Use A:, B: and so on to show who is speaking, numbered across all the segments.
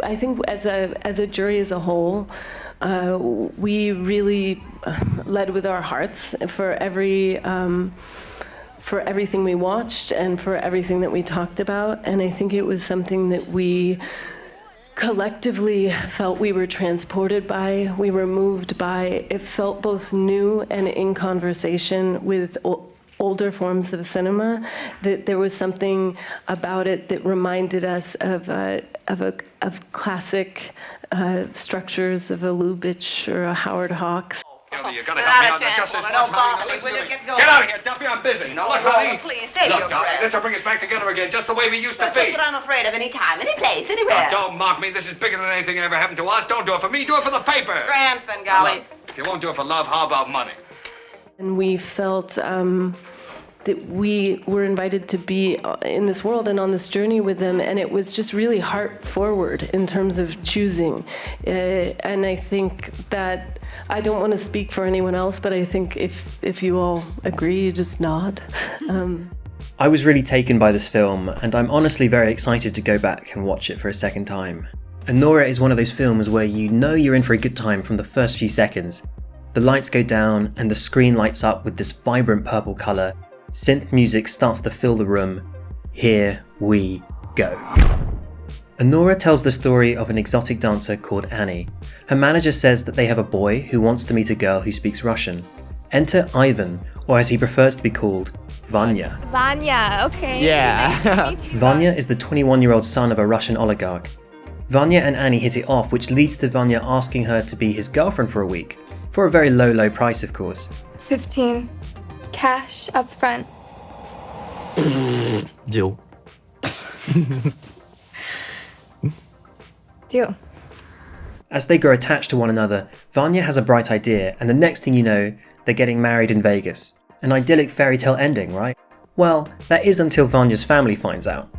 A: I think as a jury as a whole, we really led with our hearts for everything we watched and for everything that we talked about. And I think it was something that we collectively felt we were transported by, we were moved by. It felt both new and in conversation with older forms of cinema, that there was something about it that reminded us of classic structures of a Lubitsch or a Howard Hawks.
B: You're gonna help me out now, just as much. Get out of here, Duffy, I'm busy. Now look, honey.
C: Please, save your breath.
B: This will bring us back together again, just the way we used to be.
C: That's just what I'm afraid of, any time, any place, anywhere.
B: Now, don't mock me. This is bigger than anything that ever happened to us. Don't do it for me, do it for the paper.
C: Scram, Svengali.
B: Look, if you won't do it for love, how about money?
A: And we felt that we were invited to be in this world and on this journey with them, and it was just really heart forward in terms of choosing. And I think that, I don't want to speak for anyone else, but I think if you all agree, you just nod.
D: I was really taken by this film, and I'm honestly very excited to go back and watch it for a second time. Anora is one of those films where you know you're in for a good time from the first few seconds. The lights go down and the screen lights up with this vibrant purple colour. Synth music starts to fill the room. Here we go. Anora tells the story of an exotic dancer called Annie. Her manager says that they have a boy who wants to meet a girl who speaks Russian. Enter Ivan, or as he prefers to be called, Vanya.
E: Vanya, okay.
F: Yeah.
E: Nice to meet you.
D: Vanya is the 21-year-old son of a Russian oligarch. Vanya and Annie hit it off, which leads to Vanya asking her to be his girlfriend for a week. For a very low price, of course.
E: 15. Cash up front.
F: Deal.
E: Deal.
D: As they grow attached to one another, Vanya has a bright idea, and the next thing you know, they're getting married in Vegas. An idyllic fairy tale ending, right? Well, that is until Vanya's family finds out.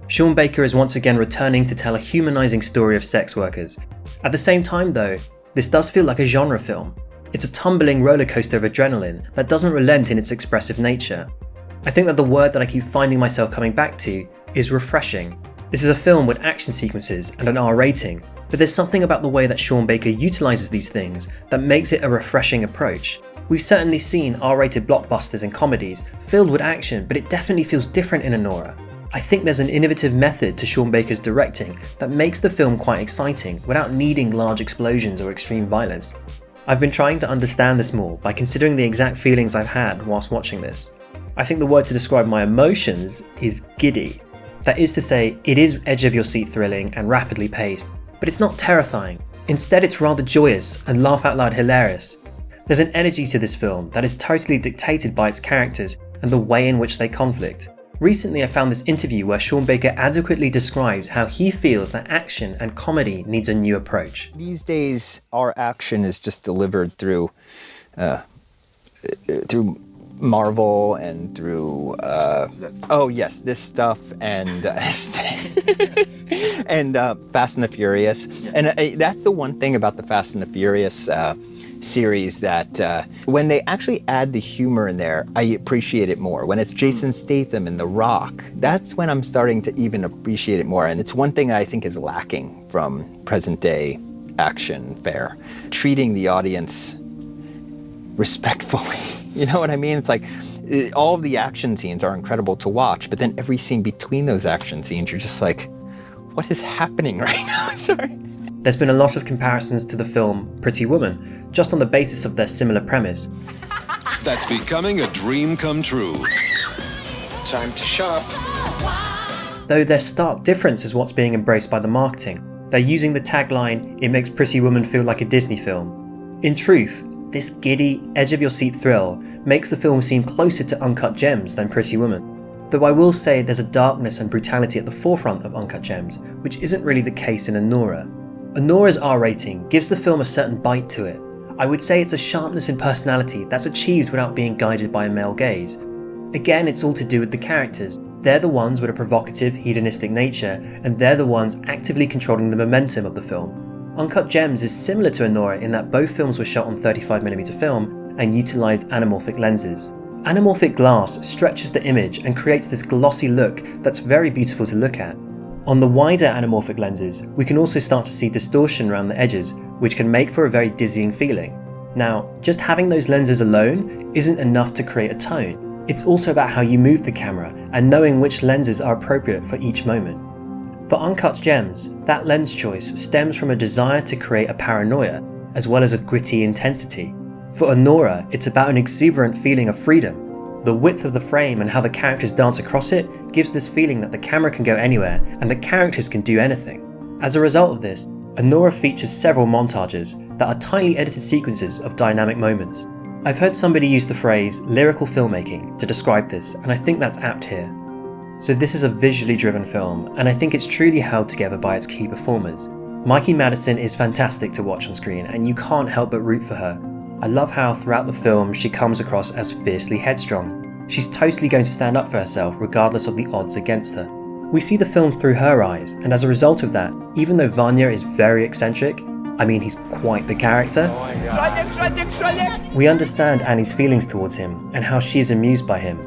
D: Sean Baker is once again returning to tell a humanising story of sex workers. At the same time though, this does feel like a genre film. It's a tumbling roller coaster of adrenaline that doesn't relent in its expressive nature. I think that the word that I keep finding myself coming back to is refreshing. This is a film with action sequences and an R rating, but there's something about the way that Sean Baker utilises these things that makes it a refreshing approach. We've certainly seen R-rated blockbusters and comedies filled with action, but it definitely feels different in Anora. I think there's an innovative method to Sean Baker's directing that makes the film quite exciting without needing large explosions or extreme violence. I've been trying to understand this more by considering the exact feelings I've had whilst watching this. I think the word to describe my emotions is giddy. That is to say, it is edge-of-your-seat thrilling and rapidly paced, but it's not terrifying. Instead, it's rather joyous and laugh-out-loud hilarious. There's an energy to this film that is totally dictated by its characters and the way in which they conflict. Recently, I found this interview where Sean Baker adequately describes how he feels that action and comedy needs a new approach.
G: These days, our action is just delivered through Marvel and through this stuff and and Fast and the Furious. And that's the one thing about the Fast and the Furious series that when they actually add the humor in there, I appreciate it more. When it's Jason Statham and The Rock, that's when I'm starting to even appreciate it more. And it's one thing I think is lacking from present day action fare. Treating the audience respectfully. You know what I mean? It's like all of the action scenes are incredible to watch, but then every scene between those action scenes, you're just like, what is happening right now? Sorry.
D: There's been a lot of comparisons to the film Pretty Woman, just on the basis of their similar premise.
H: That's becoming a dream come true.
I: Time to shop.
D: Though their stark difference is what's being embraced by the marketing. They're using the tagline, "It makes Pretty Woman feel like a Disney film." In truth, this giddy, edge-of-your-seat thrill makes the film seem closer to Uncut Gems than Pretty Woman. Though I will say there's a darkness and brutality at the forefront of Uncut Gems, which isn't really the case in Anora. Anora's R rating gives the film a certain bite to it. I would say it's a sharpness in personality that's achieved without being guided by a male gaze. Again, it's all to do with the characters. They're the ones with a provocative, hedonistic nature, and they're the ones actively controlling the momentum of the film. Uncut Gems is similar to Anora in that both films were shot on 35mm film and utilised anamorphic lenses. Anamorphic glass stretches the image and creates this glossy look that's very beautiful to look at. On the wider anamorphic lenses, we can also start to see distortion around the edges, which can make for a very dizzying feeling. Now, just having those lenses alone isn't enough to create a tone. It's also about how you move the camera and knowing which lenses are appropriate for each moment. For Uncut Gems, that lens choice stems from a desire to create a paranoia, as well as a gritty intensity. For Anora, it's about an exuberant feeling of freedom. The width of the frame and how the characters dance across it gives this feeling that the camera can go anywhere and the characters can do anything. As a result of this, Anora features several montages that are tightly edited sequences of dynamic moments. I've heard somebody use the phrase lyrical filmmaking to describe this, and I think that's apt here. So this is a visually driven film, and I think it's truly held together by its key performers. Mikey Madison is fantastic to watch on screen, and you can't help but root for her. I love how throughout the film she comes across as fiercely headstrong. She's totally going to stand up for herself regardless of the odds against her. We see the film through her eyes, and as a result of that, even though Vanya is very eccentric, I mean he's quite the character, we understand Annie's feelings towards him and how she is amused by him.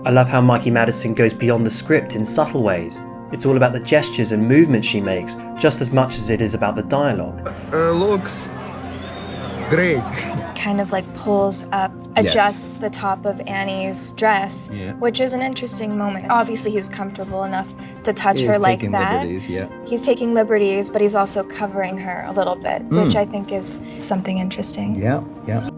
D: I love how Mikey Madison goes beyond the script in subtle ways. It's all about the gestures and movements she makes just as much as it is about the dialogue.
F: Looks great.
E: Kind of like pulls up, adjusts the top of Annie's dress, which is an interesting moment. Obviously he's comfortable enough to touch her like that. He's taking liberties, but he's also covering her a little bit, which I think is something interesting.
F: Yeah.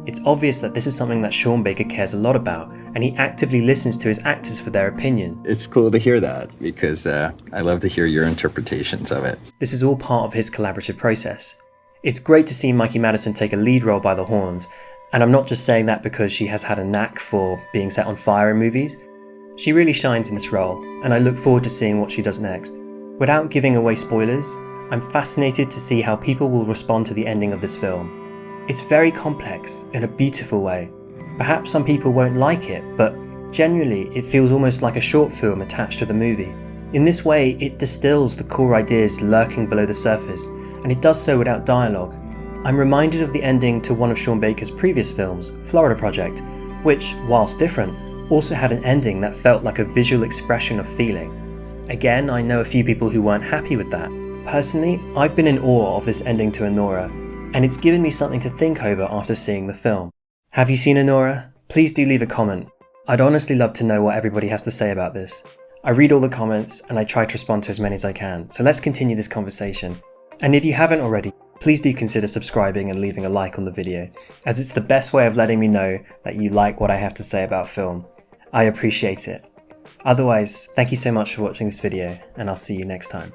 D: It's obvious that this is something that Sean Baker cares a lot about, and he actively listens to his actors for their opinion.
G: It's cool to hear that because I love to hear your interpretations of it.
D: This is all part of his collaborative process. It's great to see Mikey Madison take a lead role by the horns, and I'm not just saying that because she has had a knack for being set on fire in movies. She really shines in this role, and I look forward to seeing what she does next. Without giving away spoilers, I'm fascinated to see how people will respond to the ending of this film. It's very complex in a beautiful way. Perhaps some people won't like it, but generally it feels almost like a short film attached to the movie. In this way, it distills the core ideas lurking below the surface, and it does so without dialogue. I'm reminded of the ending to one of Sean Baker's previous films, Florida Project, which, whilst different, also had an ending that felt like a visual expression of feeling. Again, I know a few people who weren't happy with that. Personally, I've been in awe of this ending to Anora, and it's given me something to think over after seeing the film. Have you seen Anora? Please do leave a comment. I'd honestly love to know what everybody has to say about this. I read all the comments and I try to respond to as many as I can, so let's continue this conversation. And if you haven't already, please do consider subscribing and leaving a like on the video, as it's the best way of letting me know that you like what I have to say about film. I appreciate it. Otherwise, thank you so much for watching this video, and I'll see you next time.